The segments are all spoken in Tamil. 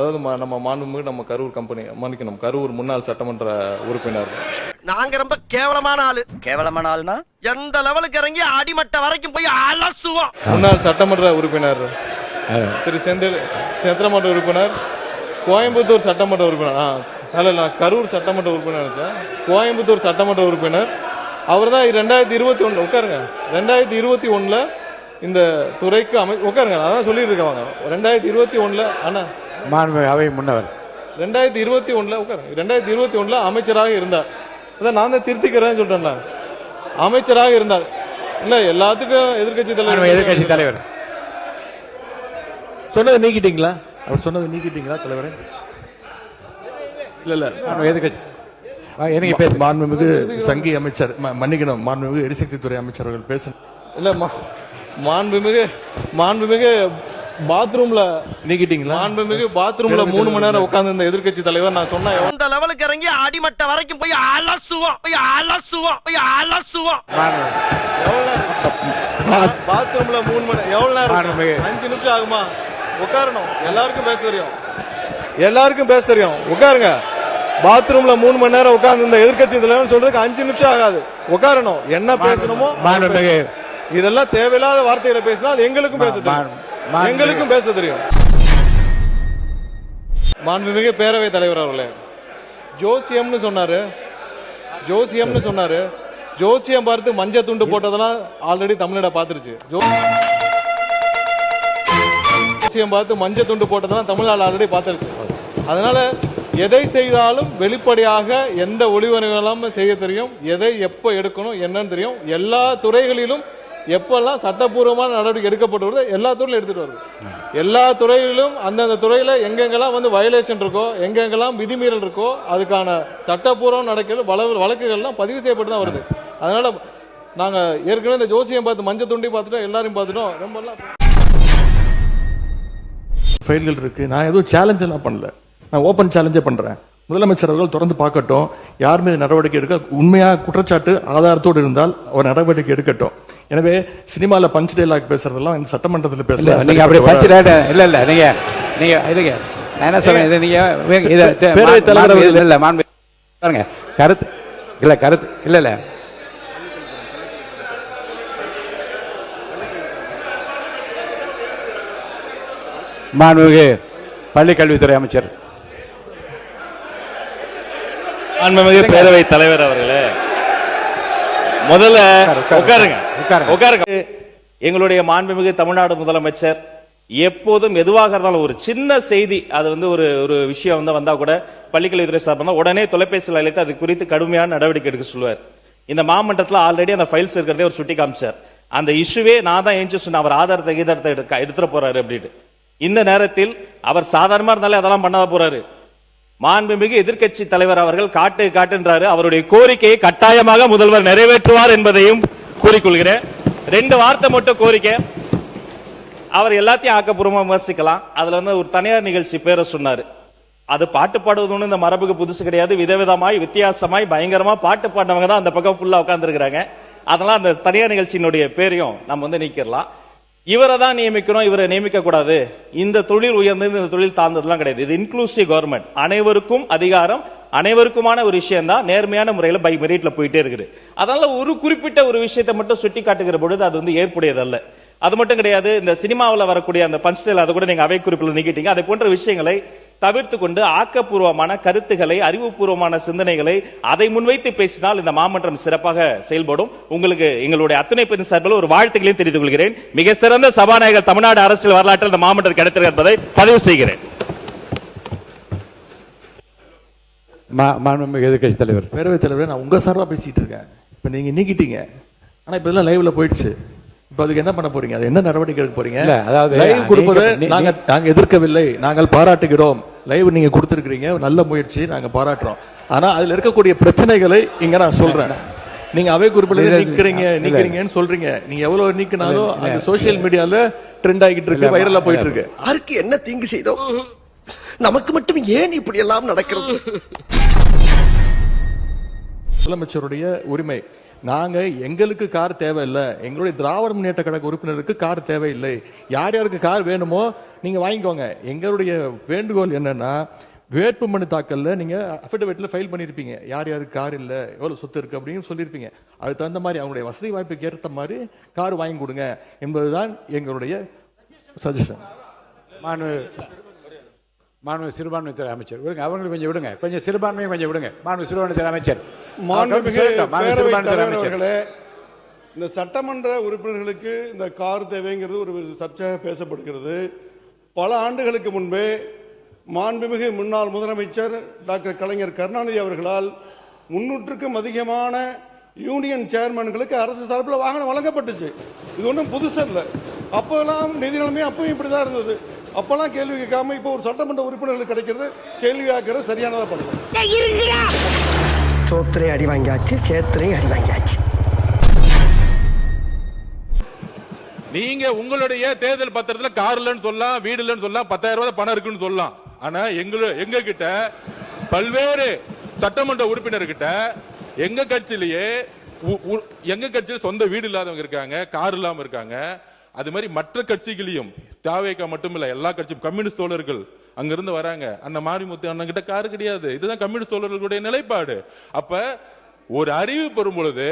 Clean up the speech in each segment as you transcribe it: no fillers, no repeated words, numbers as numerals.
அதாவது நம்ம மாண்புமிகு நம்ம கரூர் கம்பெனி மன்னிக்கணும், கரூர் முன்னாள் சட்டமன்ற உறுப்பினர். நாங்க ரொம்ப கேவலமான ஆளு. கேவலமான ஆளுனா எந்த லெவலுக்கு இறங்கி அடிமட்ட வரைக்கும் போய் அலசுவோம். முன்னாள் சட்டமன்ற உறுப்பினர் திரு சந்திரமன்ற உறுப்பினர், கோயம்புத்தூர் சட்டமன்ற உறுப்பினர், இல்ல கரூர் சட்டமன்ற உறுப்பினர் நினைச்சேன், கோயம்புத்தூர் சட்டமன்ற உறுப்பினர். அவர் தான் 2021 உட்காருங்க, 2021 இந்த துறைக்கு உட்காருங்க, அதான் சொல்லிட்டு இருக்காங்க. 2021 அண்ணா அவை முன்னவர் 2021 உட்காருங்க, 2021 அமைச்சராக இருந்தார். அதான் நான் தான் திருத்திக்கிறேன்னு சொல்றேன், அமைச்சராக இருந்தார். இல்ல எல்லாத்துக்கும் எதிர்கட்சி தலைவர் சொன்னதை நீக்கிட்டீங்களா? அவர் சொன்னதை நீக்கிட்டீங்களா தலைவரே? இல்ல எதிர்கட்சி எனக்கு பேச மாண்புமிகு சங்கி அமைச்சர், மன்னிக்கணும், மாண்புமிகு எரிசக்தி துறை அமைச்சர் அவர்கள் பேச இல்ல மாண்புமிகு பாத்ரூம்ல நீக்கிட்டீங்களா? மாண்புமிகு பாத்ரூம்ல 3 மணி நேரம் உட்கார்ந்து இருந்த எதிர்கட்சி தலைவர் நான் சொன்னேன். எந்த லெவலுக்கு இறங்கி அடிமட்ட வரைக்கும் போய் அலசுவோம். பாத்ரூம்ல 3 மணி எவ்வளவு நேரம்? 5 நிமிஷம் ஆகுமா? உட்காரணும். எல்லாருக்கும் பேச தெரியும், உட்காருங்க. பாத்ரூம்ல 3 மணி நேரம் உட்கார்ந்து இந்த எதிர்கட்சி தலைவர் சொல்றதுக்கு 5 நிமிஷம் ஆகாது. உட்காரணும். என்ன பேசணுமோ இதெல்லாம் தேவையில்லாத வார்த்தைகளை பேசினால் எங்களுக்கும் பேச தெரியும். மாண்புமிகு பேரவை தலைவர் அவர்களே, ஜோசியம்னு சொன்னாரு. ஜோசியம் பார்த்து மஞ்சள் துண்டு போட்டதெல்லாம் ஆல்ரெடி தமிழ்நாடு பாத்துருச்சு. ஜோசியம் பார்த்து மஞ்சள் துண்டு போட்டதெல்லாம் தமிழ்நாடு ஆல்ரெடி பாத்துருச்சு. அதனால எதை செய்தாலும் வெளிப்படையாக எந்த ஒளிவனைகளும் செய்ய தெரியும், எதை எப்ப எடுக்கணும் என்னன்னு தெரியும். எல்லா துறைகளிலும் எப்பெல்லாம் சட்டப்பூர்வமான நடவடிக்கை எடுக்கப்பட்டு வருது எல்லா துறையிலும் எடுத்துட்டு வருது. எல்லா துறைகளிலும் அந்தந்த துறையில எங்கெங்கெல்லாம் வயலேஷன் இருக்கோ, எங்கெங்கெல்லாம் விதிமீறல் இருக்கோ, அதுக்கான சட்டப்பூர்வம் நடக்கிற வழக்குகள்லாம் பதிவு செய்யப்பட்டு தான் வருது. அதனால நாங்க ஏற்கனவே இந்த ஜோசியம் பார்த்து மஞ்சள் துண்டி பார்த்துட்டோம், எல்லாரையும் பார்த்துட்டோம். ரொம்ப ஃபைல்கள் இருக்கு. நான் எதுவும் சேலஞ்ச் எல்லாம் பண்ணல, நான் ஓபன் சேலஞ்சே பண்றேன். முதலமைச்சர் அவர்கள் தொடர்ந்து பார்க்கட்டும், யார் மீது நடவடிக்கை எடுக்க உண்மையாக குற்றச்சாட்டு ஆதாரத்தோடு இருந்தால் அவர் நடவடிக்கை எடுக்கட்டும். எனவே சினிமால பஞ்ச் டைலாக் பேசுறதெல்லாம் இந்த சட்டமன்றத்தில் பேசல. நீங்க அப்படி பஞ்ச் டைலாக் இல்ல நீங்க இதுங்க நான் என்ன சொல்றேன், இது நீங்க பேரவைத் தலைவர் இல்ல மாண்பு பாருங்க, கருத்து இல்ல மாண்புமிகு பள்ளி கல்வித்துறை அமைச்சர், மாண்புமிகு பேரவைத் தலைவர் அவர்களே, முதல்ல உட்காருங்க. எங்களுடைய மாண்புமிகு தமிழ்நாடு முதலமைச்சர் எப்போதும் எதுவாக இருந்தாலும் ஒரு சின்ன செய்தி, அது ஒரு விஷயம் வந்தா கூட பள்ளிக்கல்வித்துறை சார்பாக உடனே தொலைபேசியில் அழைத்து அது குறித்து கடுமையான நடவடிக்கை எடுக்க சொல்லுவார். இந்த மாமன்றத்தில் ஆல்ரெடி அந்த ஃபைல்ஸ் இருக்கிறதே ஒரு சுட்டி காமிச்சார். அந்த இஷ்யூவே நான் தான் ஏஞ்சி சொன்ன, அவர் ஆதாரத்தை எடுத்துட்டு போறாரு அப்படின்ட்டு. இந்த நேரத்தில் அவர் சாதாரணமா இருந்தாலே அதெல்லாம் பண்ணாத போறாரு. மாண்புமிகு எதிர்க்கட்சி தலைவர் அவர்கள் காட்டுன்றாரு. அவருடைய கோரிக்கையை கட்டாயமாக முதல்வர் நிறைவேற்றுவார் என்பதையும் கூறிக்கொள்கிறேன். 2 வார்த்தை மட்டும் கோரிக்கை, அவர் எல்லாத்தையும் ஆக்கப்பூர்வமா விமர்சிக்கலாம். அதுல ஒரு தனியார் நிகழ்ச்சி பேரை சொன்னாரு. அது பாட்டு பாடுவது இந்த மரபுக்கு புதுசு கிடையாது. விதவிதமாய் வித்தியாசமாய் பயங்கரமா பாட்டு பாடினவங்க தான் அந்த பக்கம் ஃபுல்லா உட்கார்ந்து இருக்கிறாங்க. அதெல்லாம் அந்த தனியார் நிகழ்ச்சியினுடைய பேரையும் நம்ம நீக்கிடலாம். இவரை தான் நியமிக்கணும், இவரை நியமிக்க கூடாது. இந்த தொழில் உயர்ந்தது, இந்த தொழில் தாழ்ந்ததுலாம் கிடையாது. இது இன்க்ளூசிவ் கவர்மெண்ட், அனைவருக்கும் அதிகாரம், அனைவருக்குமான ஒரு விஷயம் தான் நேர்மையான முறையில் பை மெரிட்ல போயிட்டே இருக்குது. அதனால ஒரு குறிப்பிட்ட ஒரு விஷயத்தை மட்டும் சுட்டி காட்டுகிற பொழுது அது ஏற்புடையதல்ல. அது மட்டும் கிடையாது. இந்த சினிமாவில் வரக்கூடிய அந்த பஞ்ச்டைல் அதை கூட நீங்க அவை குறிப்பில் நீக்கிட்டீங்க. அதை போன்ற விஷயங்களை தவிர்த்து கொண்டு ஆக்கப்பூர்வமான கருத்துக்களை, அறிவுபூர்வமான சிந்தனைகளை அதை முன்வைத்து பேசினால் இந்த மாமன்றம் சிறப்பாக செயல்படும். உங்களுக்கு எங்களுடைய அத்தனை பேரின் சார்பில் ஒரு வாழ்த்துக்களையும் தெரிவித்துக் கொள்கிறேன். மிக சிறந்த சபாநாயகர் தமிழ்நாடு அரசியல் வரலாற்றில் இந்த மாமன்றம் கிடைத்தது என்பதை பதிவு செய்கிறேன். எதிர்கட்சி தலைவர், பேரவைத் தலைவர், நான் உங்க சார்பா பேசிட்டு இருக்கேன். இப்ப நீங்க நீக்கிட்டீங்க, ஆனா இப்ப இதெல்லாம் லைவ்ல போயிடுச்சு. இப்ப அதுக்கு என்ன பண்ண போறீங்க? அது என்ன நடவடிக்கை எடுக்க போறீங்க? அதாவது லைவ் கொடுப்பதை நாங்க எதிர்க்கவில்லை, நாங்கள் பாராட்டுகிறோம். லைவ் நீங்க கொடுத்திருக்கீங்க, நல்ல முயற்சி, நாங்க பாராட்டுறோம். ஆனா அதுல இருக்கக்கூடிய பிரச்சனைகளை இங்க நான் சொல்றேன். நீங்க அவை குறிப்பில் நீக்கிறீங்கன்னு சொல்றீங்க. நீங்க எவ்வளவு நீக்கினாலும் அது சோசியல் மீடியால ட்ரெண்ட் ஆகிட்டு இருக்கு, வைரலா போயிட்டு இருக்கு. யாருக்கு என்ன தீங்கு செய்தோம்? நமக்கு மட்டும் ஏன் இப்படி எல்லாம் நடக்கிறது? முதலமைச்சருடைய உரிமை. நாங்க எங்களுக்கு கார் தேவையில்லை, எங்களுடைய திராவிட முன்னேற்ற கழக உறுப்பினருக்கு கார் தேவையில்லை. யார் யாருக்கு கார் வேணுமோ நீங்க வாங்கிக்கோங்க. எங்களுடைய வேண்டுகோள் என்னன்னா, வேட்புமனு தாக்கல்ல நீங்க அஃபிடவிட்ல ஃபைல் பண்ணிருப்பீங்க, யார் யாருக்கு கார் இல்ல, எவ்வளவு சொத்து இருக்கு அப்படின்னு சொல்லியிருப்பீங்க. அதுக்கு தகுந்த மாதிரி அவங்களுடைய வசதி வாய்ப்புக்கு ஏற்ற மாதிரி கார் வாங்கி கொடுங்க என்பதுதான் எங்களுடைய சஜஷன். மாண்பு சிறுபான்மைத்துறை அமைச்சர் விடுங்க, அவங்களுக்கு கொஞ்சம் விடுங்க, கொஞ்சம் சிறுபான்மையை கொஞ்சம் விடுங்க. மாண்பு சிறுபான்மைத்துறை அமைச்சர். மாண்புமிகு இந்த சட்டமன்ற உறுப்பினர்களுக்கு இந்த கார் தேவைங்கிறது ஒரு சர்ச்சையாக பேசப்படுகிறது. பல ஆண்டுகளுக்கு முன்பே மாண்புமிகு முன்னாள் முதலமைச்சர் டாக்டர் கலைஞர் கருணாநிதி அவர்களால் 300க்கும் அதிகமான யூனியன் சேர்மன்களுக்கு அரசு தரப்பில் வாகனம் வழங்கப்பட்டுச்சு. இது ஒன்றும் புதுசு இல்லை. அப்போல்லாம் நிதி நிலைமை அப்பவும் இப்படிதான் இருந்தது. அப்பெல்லாம் கேள்வி கேட்காம இப்போ ஒரு சட்டமன்ற உறுப்பினர்களுக்கு கிடைக்கிறது கேள்வி கேட்கறது சரியானதா பண்ணலாம். சோத்திரை அடி வாங்கியாச்சு, சேத்திரை அடி வாங்கியாச்சு. நீங்க உங்களுடைய தேர்தல் பத்திரத்துல கார் இல்லன்னு சொல்லலாம், வீடு இல்லன்னு சொல்லலாம், 10,000 ரூபாய் பணம் இருக்குன்னு சொல்லலாம். ஆனா எங்க கிட்ட பல்வேறு சட்டமன்ற உறுப்பினர்கிட்ட எங்க கட்சியில சொந்த வீடு இல்லாதவங்க இருக்காங்க, கார் இல்லாம இருக்காங்க. அது மாதிரி மற்ற கட்சிகளையும், தாவேகா மட்டும் இல்ல, எல்லா கட்சியும், கம்யூனிஸ்ட் தோழர்கள் அங்கிருந்து வராங்க. அந்த மாரிமுத்து அண்ணன் கிட்ட கார் கிடையாது. இதுதான் கம்யூனிஸ்ட் தோழர்களுடைய நிலைப்பாடு. அப்ப ஒரு அறிவு பெறும் பொழுது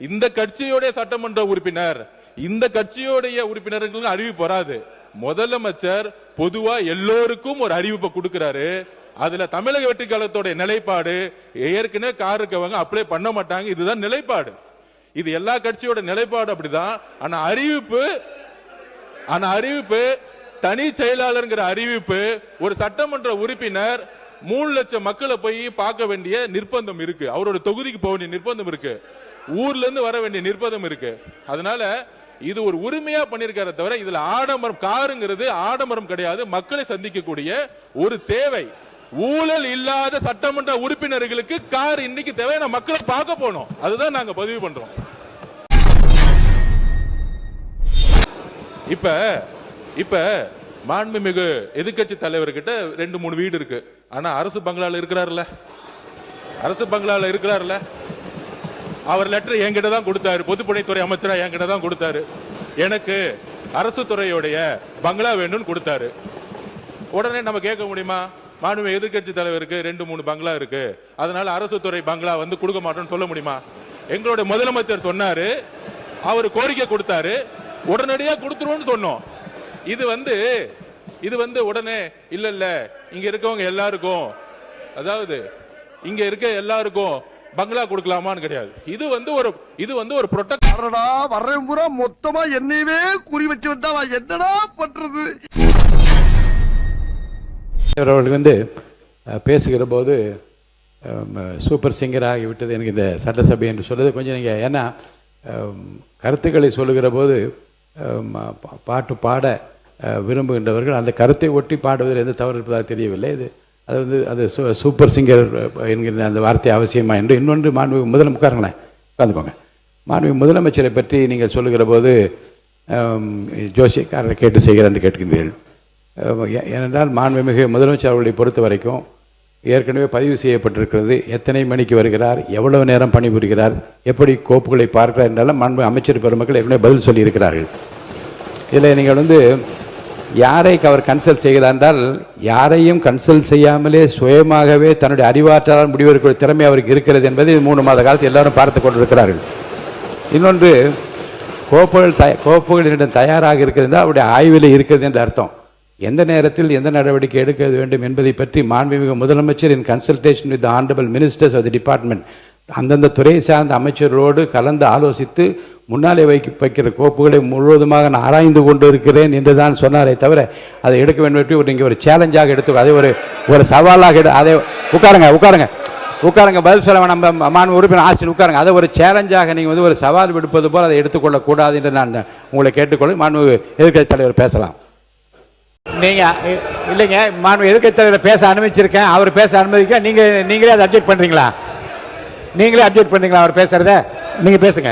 இந்த கட்சியோட சட்டமன்ற உறுப்பினர், இந்த கட்சியோடைய உறுப்பினர்களுக்கு அறிவிப்பு வராது. முதலமைச்சர் பொதுவா எல்லோருக்கும் ஒரு அறிவிப்பை கொடுக்கிறாரு. அதுல தமிழக வெற்றி கழகத்தோட நிலைப்பாடு, ஏற்கனவே கார் இருக்கவங்க அப்ளை பண்ண மாட்டாங்க, இதுதான் நிலைப்பாடு. இது எல்லா கட்சியோட நிலைப்பாடு அப்படிதான். ஆனா அறிவிப்பு தனி செயலாளர்ங்கிற அறிவிப்பு, ஒரு சட்டமன்ற உறுப்பினர் 3 லட்சம் மக்களை போய் பார்க்க வேண்டிய நிர்பந்தம் இருக்கு, அவரோட தொகுதிக்கு போக வேண்டிய நிர்பந்தம் இருக்கு, ஊர்ல இருந்து வர வேண்டிய நிர்பந்தம் இருக்கு. அதனால இது ஒரு உரிமையா பண்ணிருக்கார தவிர இதுல ஆடம்பரம், காருங்கிறது ஆடம்பரம் கிடையாது, மக்களை சந்திக்கக்கூடிய ஒரு தேவை. ஊழல் இல்லாத சட்டமன்ற உறுப்பினர்களுக்கு கார் இன்னைக்கு தேவை, மக்களை பார்க்க போனோம், அதுதான் நாங்க பதிவு பண்றோம். இப்ப மாண்புமிகு எதிர்க்கட்சி தலைவர்கிட்ட 2-3 வீடு இருக்கு. ஆனா அரசு பங்களால இருக்கிறாருல, அவர் லெட்டர் என்கிட்ட தான் கொடுத்தாரு, பொதுப்பணித்துறை அமைச்சரா என்கிட்ட தான் கொடுத்தாரு. எனக்கு அரசு துறையுடைய பங்களா வேணும்னு கொடுத்தாரு. உடனே நம்ம கேட்க முடியுமா? மாண்புமிகு எதிர்க்கட்சி தலைவருக்கு 2-3 பங்களா இருக்கு, அதனால அரசு துறை பங்களா கொடுக்க மாட்டோம்னு சொல்ல முடியுமா? எங்களுடைய முதலமைச்சர் சொன்னாரு, அவர் கோரிக்கை கொடுத்தாரு, உடனடியா கொடுத்துருவோம்னு சொன்னோம். இது உடனே இல்ல இங்க இருக்கவங்க எல்லாருக்கும், அதாவது இங்க இருக்க எல்லாருக்கும் பங்களா கொடுக்கலாமான்னு கிடையாது. இது ஒரு ப்ரொடெக்ட். வர்றேன் பூரா மொத்தமா என்னையவே குறி வச்சு வந்தா நான் என்னடா பண்றது? அவர்கள் பேசுகிற போது சூப்பர் சிங்கர் ஆகிவிட்டது எனக்கு இந்த சட்டசபை என்று சொல்றது கொஞ்சம் நீங்க, ஏன்னா கருத்துக்களை சொல்லுகிற போது பாட்டு பாட விரும்புகின்றவர்கள் அந்த கருத்தை ஒட்டி பாடுவதில் எந்த தவறு இருப்பதாக தெரியவில்லை. அது சூப்பர் சிங்கர் என்கிற அந்த வார்த்தை அவசியமா என்று. இன்னொன்று மாண்புமிகு உட்காருங்களேன், உட்காந்துக்கோங்க. மாண்புமிகு முதலமைச்சரை பற்றி நீங்கள் சொல்லுகிற போது ஜோசியக்காரரை கேட்டு செய்கிறார் என்று கேட்கின்றீர்கள். ஏனென்றால் மாண்புமிகு முதலமைச்சர் அவர்களை பொறுத்த வரைக்கும் ஏற்கனவே பதிவு செய்யப்பட்டிருக்கிறது, எத்தனை மணிக்கு வருகிறார், எவ்வளவு நேரம் பணிபுரிகிறார், எப்படி கோப்புகளை பார்க்கிறார் என்றாலும் மாண்பு அமைச்சர் பெருமக்கள் ஏற்கனவே பதில் சொல்லியிருக்கிறார்கள். இதில் நீங்கள் யாரை அவர் கன்சல்ட் செய்கிறார் என்றால், யாரையும் கன்சல்ட் செய்யாமலே சுயமாகவே தன்னுடைய அறிவாற்றலால் முடிவெடுக்கிற திறமை அவருக்கு இருக்கிறது என்பதை 3 மாத காலத்தில் எல்லாரும் பார்த்து கொண்டிருக்கிறார்கள். இன்னொன்று, கோப்புகள் என்னிடம் தயாராக இருக்கிறது என்றால் அவருடைய ஆய்வில் இருக்கிறது என்று அர்த்தம். எந்த நேரத்தில் எந்த நடவடிக்கை எடுக்க வேண்டும் என்பதை பற்றி மாண்புமிகு முதலமைச்சர் in consultation with honourable ministers of the department அந்தந்த துறை சார்ந்த அமைச்சர்களோடு கலந்து ஆலோசித்து முன்னாலே வைக்கிற கோப்புகளை முழுவதுமாக நான் ஆராய்ந்து கொண்டு இருக்கிறேன் என்று தான் சொன்னாரே தவிர அதை எடுக்க வேண்டும் நீங்கள் ஒரு சேலஞ்சாக எடுத்து அதை ஒரு சவாலாக அதை உட்காருங்க பதில் சொல்ல நம்ம மாண்பு உறுப்பினர் ஆஸ்டின் உட்காருங்க. அதை ஒரு சேலஞ்சாக நீங்கள் ஒரு சவால் விடுப்பது போல் அதை எடுத்துக்கொள்ளக்கூடாது என்று நான் உங்களை கேட்டுக்கொள்ள. மாண்பு எதிர்க்கட்சி தலைவர் பேசலாம். நீங்க இல்லைங்க, மாண்பு எதிர்க்கட்சி தலைவர் பேச அனுமதிச்சிருக்கேன், அவர் பேச அனுமதிக்க நீங்களே அதை அப்ஜெக்ட் பண்றீங்களா? அவர் பேசுறத நீங்க பேசுங்க.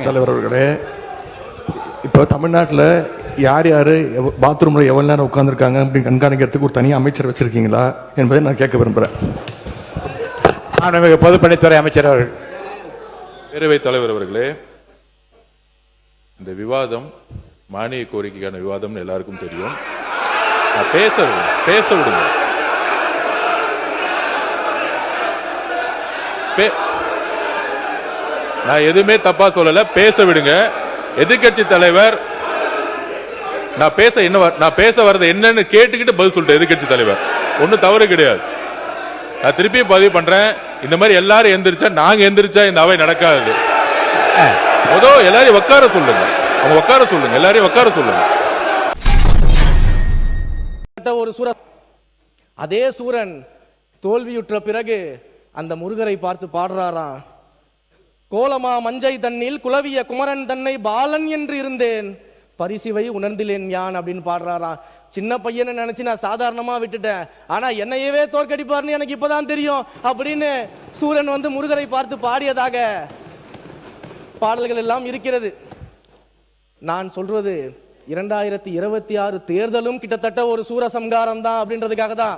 தலைவர் அவர்களே, இப்போ தமிழ்நாட்டில் யார் யார் பாத்ரூம்ல எவ்வளவு நேரம் உட்கார்ந்துருக்காங்க அப்படின்னு கண்காணிக்கிறதுக்கு ஒரு தனி அமைச்சர் வச்சிருக்கீங்களா என்பதை நான் கேட்க விரும்புறேன். பொதுப்பணித்துறை அமைச்சர் அவர்கள். பேரவைத் தலைவர் அவர்களே, இந்த விவாதம் மானிய கோரிக்கைக்கான விவாதம்னு எல்லாருக்கும் தெரியும். பேச விடுங்க. நான் எதுவுமே தப்பா சொல்லல, பேச விடுங்க. எதிர்க்கட்சி தலைவர் நான் பேச வர்றது என்னன்னு கேட்டுக்கிட்டு பதில் சொல்லிட்டேன். எதிர்க்கட்சி தலைவர் ஒன்னும் தவறு கிடையாது. நான் திருப்பி பதிவு பண்றேன், இந்த மாதிரி எல்லாரும் எந்திரிச்சா நாங்க எந்திரிச்சா இந்த அவை நடக்காது. எல்லாரையும் உட்கார சொல்லுங்க, அவங்க உட்கார சொல்லுங்க, எல்லாரையும் உட்கார சொல்லுங்க. ஒரு சூரன், அதே சூரன் தோல்வியுற்ற பிறகு அந்த முருகரை பார்த்து பாடுறாராம், கோலமா மஞ்சை தண்ணில் குலவிய குமரன் தன்னை பாலன் என்று இருந்தேன், பரிசிவை உணர்ந்திலேன் யான் அப்படின்னு பாடுறாராம். சின்ன பையனை நினைச்சு நான் சாதாரணமா விட்டுட்டேன், ஆனா என்னையவே தோற்கடிப்பார்னு எனக்கு இப்பதான் தெரியும் அப்படின்னு சூரன் வந்து முருகரை பார்த்து பாடியதாக பாடல்கள் எல்லாம் இருக்கிறது. நான் சொல்றது 2026 தேர்தலும் கிட்டத்தட்ட ஒரு சூரசம்காரம் தான் அப்படின்றதுக்காக தான்.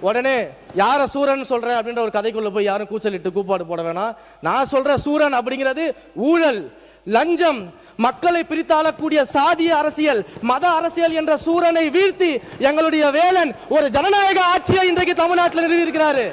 உடனே யார சூரன் சொல்ற அப்படின்ற ஒரு கதைக்குள்ள போய் யாரும் கூச்சலிட்டு கூப்பாடு போட வேணாம். நான் சொல்ற சூரன் அப்படிங்கிறது ஊழல், லஞ்சம், மக்களை பிரித்தாளக்கூடிய சாதிய அரசியல், மத அரசியல் என்ற சூரனை வீழ்த்தி எங்களுடைய வேலன் ஒரு ஜனநாயக ஆட்சியை இன்றைக்கு தமிழ்நாட்டில் நிறுவி இருக்கிறாரு.